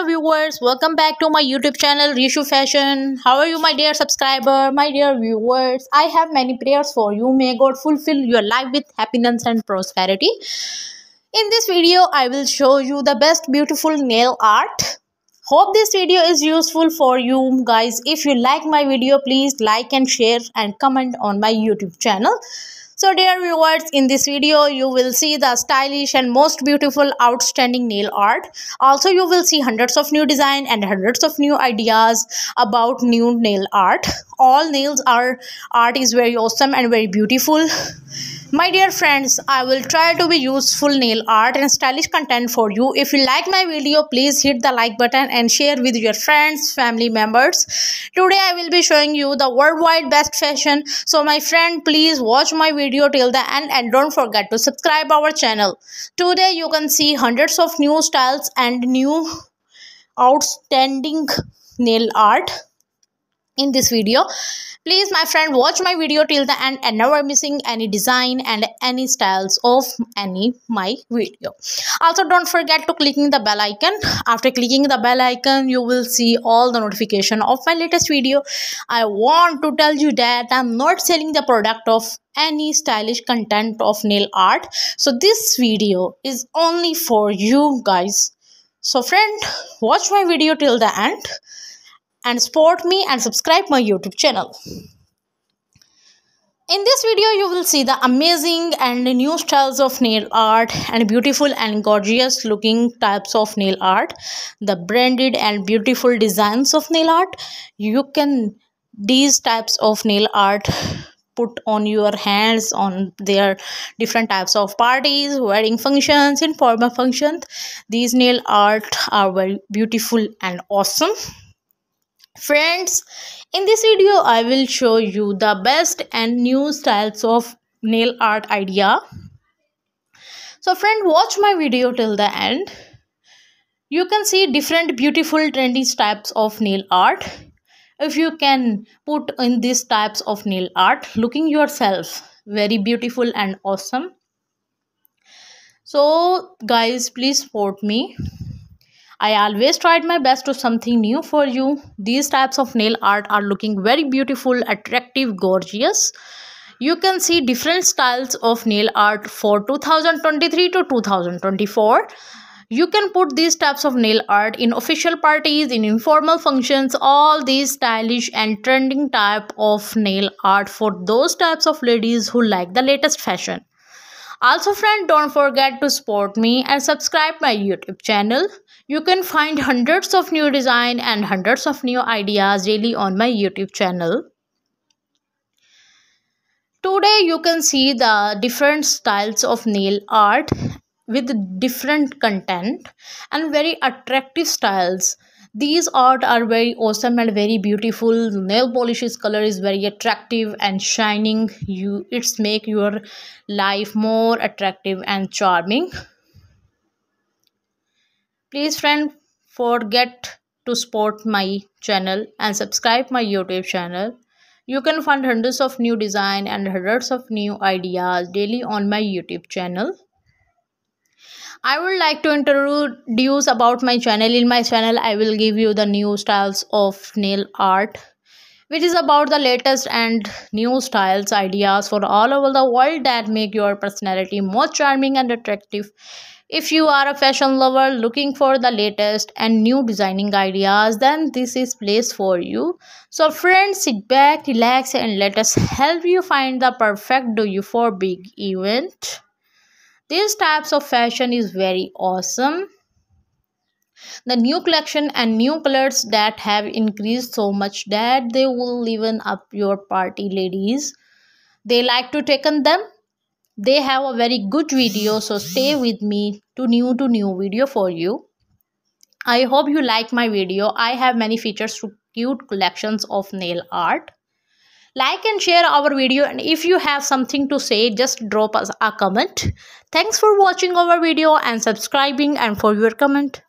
dear viewers, welcome back to my YouTube channel Rishu Fashion. How are you, my dear subscriber, my dear viewers? I have many prayers for you. May God fulfill your life with happiness and prosperity. In this video, I will show you the best beautiful nail art. Hope this video is useful for you guys. If you like my video, please like and share and comment on my YouTube channel. So dear viewers, in this video you will see the stylish and most beautiful outstanding nail art. Also you will see hundreds of new design and hundreds of new ideas about new nail art. All nails art is very awesome and very beautiful. My dear friends, I will try to be useful nail art and stylish content for you. If you like my video, please hit the like button and share with your friends, family members. Today I will be showing you the worldwide best fashion. So my friend, please watch my video till the end and don't forget to subscribe our channel. Today you can see hundreds of new styles and new outstanding nail art in this video. Please my friend, watch my video till the end and never missing any design and any styles of my video. Also don't forget to clicking the bell icon. After clicking the bell icon, you will see all the notification of my latest video. I want to tell you that I'm not selling the product of any stylish content of nail art. So this video is only for you guys. So friend, watch my video till the end and support me and subscribe my YouTube channel. In this video you will see the amazing and new styles of nail art and beautiful and gorgeous looking types of nail art, the branded and beautiful designs of nail art. You can these types of nail art put on your hands on their different types of parties, wedding functions, informal functions. These nail art are very beautiful and awesome. Friends, in this video I will show you the best and new styles of nail art idea. So friend, watch my video till the end. You can see different beautiful trendy types of nail art. If you can put in these types of nail art, looking yourself very beautiful and awesome. So guys, please support me. I always tried my best to something new for you. These types of nail art are looking very beautiful, attractive, gorgeous. You can see different styles of nail art for 2023 to 2024. You can put these types of nail art in official parties, in informal functions, all these stylish and trending type of nail art for those types of ladies who like the latest fashion. Also friend, don't forget to support me and subscribe my YouTube channel. You can find hundreds of new design and hundreds of new ideas daily on my YouTube channel. Today you can see the different styles of nail art with different content and very attractive styles. These art are very awesome and very beautiful. Nail polishes color is very attractive and shining. It's make your life more attractive and charming. Please friend, forget to support my channel and subscribe my YouTube channel. You can find hundreds of new design and hundreds of new ideas daily on my YouTube channel. I would like to introduce about my channel. In my channel, I will give you the new styles of nail art, which is about the latest and new styles, ideas for all over the world that make your personality more charming and attractive. If you are a fashion lover looking for the latest and new designing ideas, then this is place for you. So friends, sit back, relax and let us help you find the perfect do you for big event. These types of fashion is very awesome. The new collection and new colors that have increased so much that they will liven up your party ladies. They like to take on them. They have a very good video, so stay with me to new video for you. I hope you like my video. I have many features to cute collections of nail art. Like and share our video, and if you have something to say, just drop us a comment. Thanks for watching our video and subscribing and for your comment.